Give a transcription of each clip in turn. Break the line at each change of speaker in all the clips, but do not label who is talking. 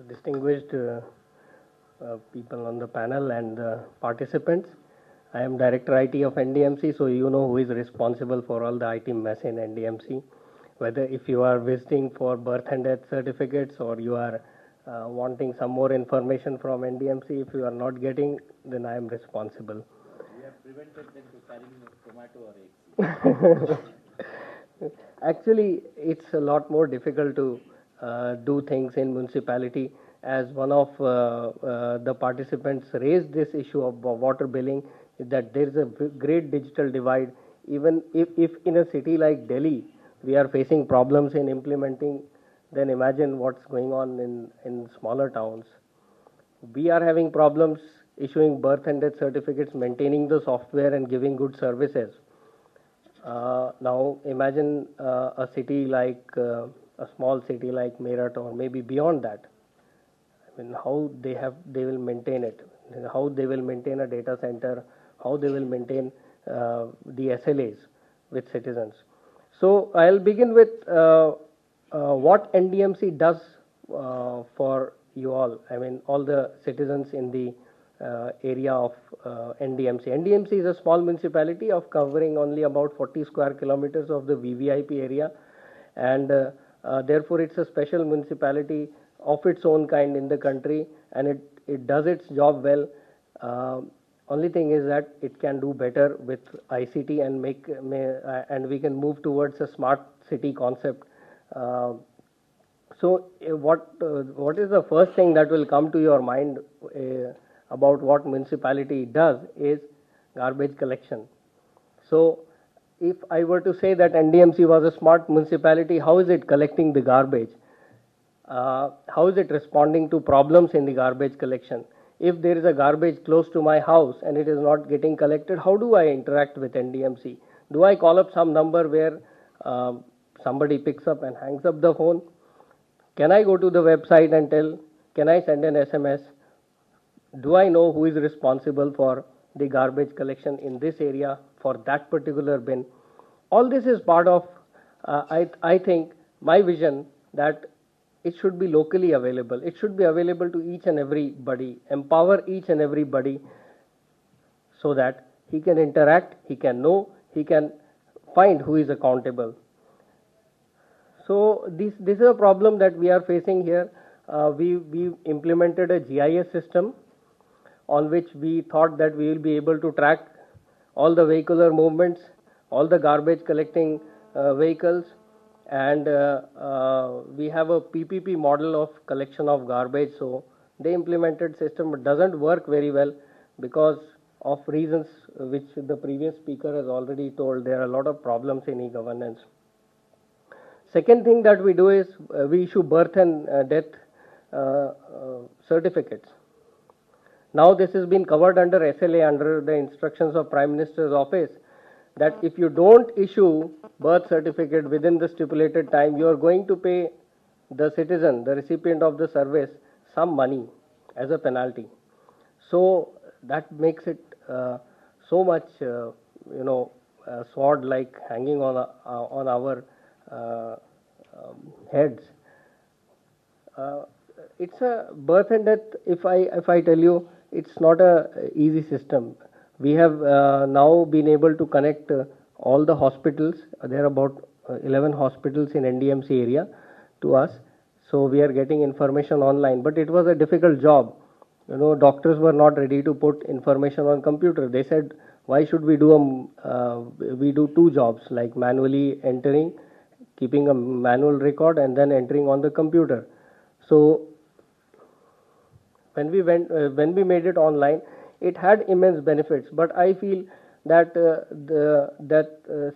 distinguished people on the panel and participants. I am Director IT of NDMC, so you know who is responsible for all the IT mess in NDMC. Whether if you are visiting for birth and death certificates or you are wanting some more information from NDMC, if you are not getting, then I am responsible.
We have prevented them to carrying tomato or eggs.
Actually, it's a lot more difficult to do things in municipality. As one of the participants raised this issue of water billing, that there is a great digital divide. Even if in a city like Delhi, we are facing problems in implementing, then imagine what's going on in smaller towns. We are having problems issuing birth and death certificates, maintaining the software, and giving good services. Now imagine a city like a small city like Meerut or maybe beyond that. I mean, how they will maintain it, how they will maintain a data center, how they will maintain the SLAs with citizens. So I'll begin with what NDMC does for you all. I mean, all the citizens in the area of NDMC. NDMC is a small municipality of covering only about 40 square kilometers of the VVIP area, and therefore it's a special municipality of its own kind in the country, and it does its job well. Only thing is that it can do better with ICT and we can move towards a smart city concept. So what is the first thing that will come to your mind about what municipality does is garbage collection. So if I were to say that NDMC was a smart municipality, how is it collecting the garbage? How is it responding to problems in the garbage collection? If there is a garbage close to my house and it is not getting collected, how do I interact with NDMC? Do I call up some number where somebody picks up and hangs up the phone? Can I go to the website and tell? Can I send an SMS? Do I know who is responsible for the garbage collection in this area for that particular bin? All this is part of, I think, my vision that it should be locally available. It should be available to each and everybody, empower each and everybody so that he can interact, he can know, he can find who is accountable. So this is a problem that we are facing here. We implemented a GIS system on which we thought that we will be able to track all the vehicular movements, all the garbage collecting vehicles, and we have a PPP model of collection of garbage. So they implemented system, but doesn't work very well because of reasons which the previous speaker has already told. There are a lot of problems in e-governance. Second thing that we do is we issue birth and death certificates. Now this has been covered under SLA, under the instructions of Prime Minister's office, that if you don't issue birth certificate within the stipulated time, you are going to pay the citizen, the recipient of the service, some money as a penalty. So that makes it so much, sword like hanging on our heads. It's a birth and death. If I tell you, it's not a easy system. We have now been able to connect all the hospitals. There are about 11 hospitals in NDMC area to us. So we are getting information online. But it was a difficult job. Doctors were not ready to put information on computer. They said, why should we do we do two jobs, like manually entering, keeping a manual record, and then entering on the computer. So when we made it online, it had immense benefits, but I feel that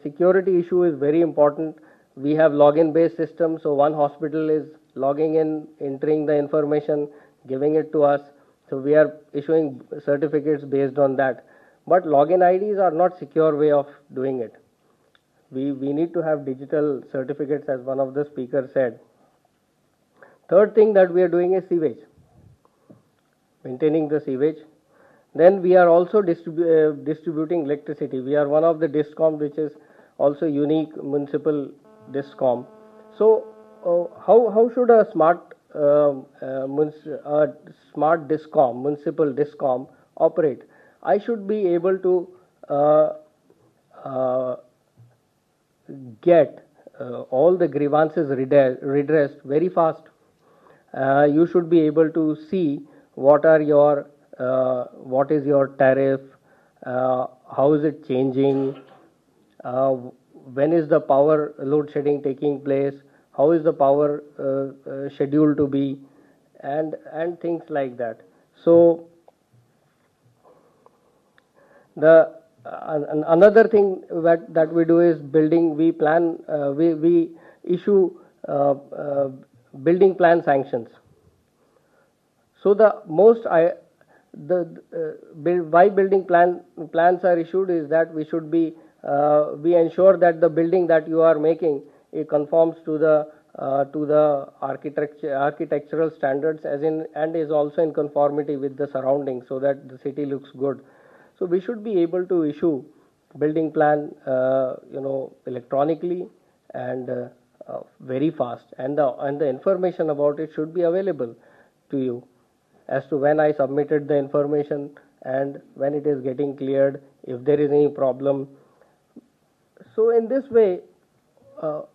security issue is very important. We have login based system, so one hospital is logging in, entering the information, giving it to us. So we are issuing certificates based on that. But login IDs are not secure way of doing it. We need to have digital certificates, as one of the speakers said. Third thing that we are doing is sewage, maintaining the sewage. Then we are also distributing electricity. We are one of the DISCOM which is also unique municipal DISCOM. So how should a smart smart discom, municipal discom operate, I should be able to uh, get all the grievances redressed very fast. You should be able to see what are your what is your tariff, how is it changing, uh, when is the power load shedding taking place, how is the power scheduled to be, and things like that. So the another thing that we do is building. We plan. We issue building plan sanctions. So the most why building plans are issued is that we ensure that the building that you are making, it conforms to the architectural standards, as in, and is also in conformity with the surroundings, so that the city looks good. So we should be able to issue building plan electronically and very fast, and the information about it should be available to you as to when I submitted the information and when it is getting cleared, if there is any problem. So in this way,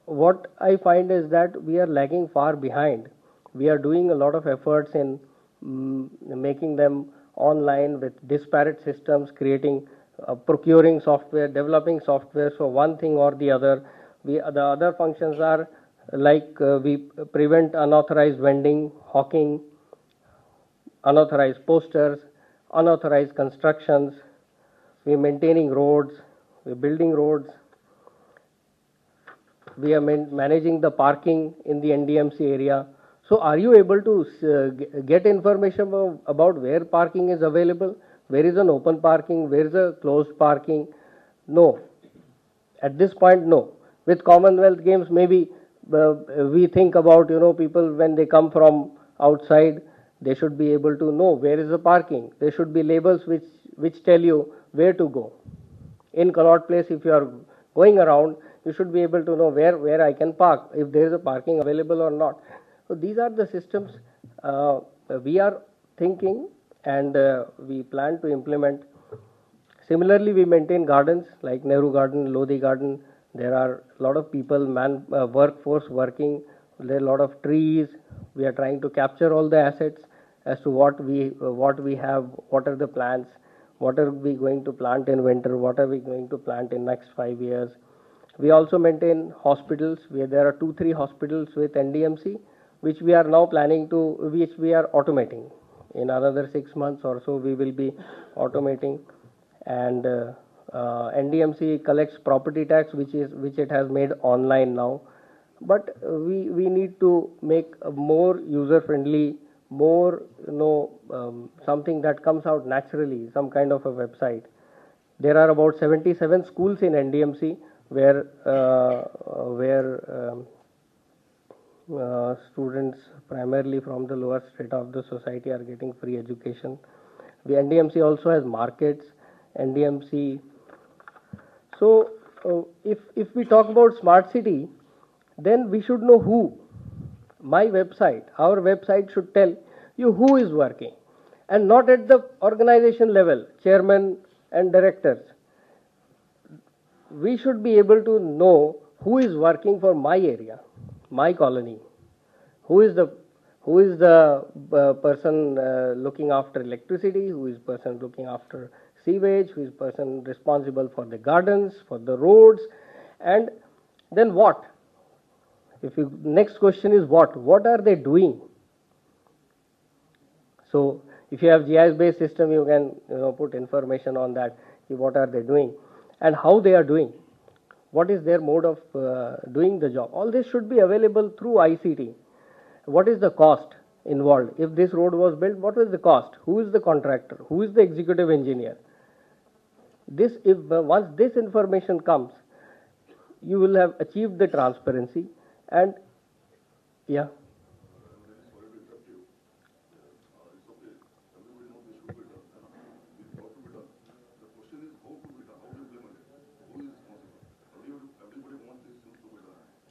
what I find is that we are lagging far behind. We are doing a lot of efforts in making them online with disparate systems, creating, procuring software, developing software for one thing or the other. The other functions are like we prevent unauthorized vending, hawking, unauthorized posters, unauthorized constructions. We are maintaining roads, we are building roads, we are managing the parking in the NDMC area. So are you able to get information about where parking is available, where is an open parking, where is a closed parking? No. At this point, no. With Commonwealth Games, maybe we think about, people when they come from outside, they should be able to know where is the parking. There should be labels which tell you where to go. In Connaught Place, if you are going around, you should be able to know where I can park, if there is a parking available or not. So these are the systems we are thinking, and we plan to implement. Similarly, we maintain gardens like Nehru Garden, Lodi Garden. There are a lot of people, workforce working. There are a lot of trees. We are trying to capture all the assets as to what we have, what are the plans, what are we going to plant in winter, what are we going to plant in next 5 years. We also maintain hospitals, where there are 2-3 hospitals with NDMC, which we are now planning to, which we are automating. In another 6 months or so, we will be automating. And NDMC collects property tax, which it has made online now. But we need to make a more user friendly, more something that comes out naturally, some kind of a website. There are about 77 schools in NDMC where students primarily from the lower strata of the society are getting free education. The NDMC also has markets. NDMC. So if we talk about smart city, then we should know who. My website, our website should tell you who is working, and not at the organization level, chairman and directors. We should be able to know who is working for my area, my colony, who is the person looking after electricity, who is person looking after sewage, who is person responsible for the gardens, for the roads, and then what? Next question is what are they doing? So if you have GIS based system, you can put information on that, what are they doing and how they are doing, what is their mode of doing the job. All this should be available through ICT. What is the cost involved? If this road was built, what was the cost? Who is the contractor? Who is the executive engineer? Once this information comes, you will have achieved the transparency. And yeah.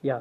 Yeah.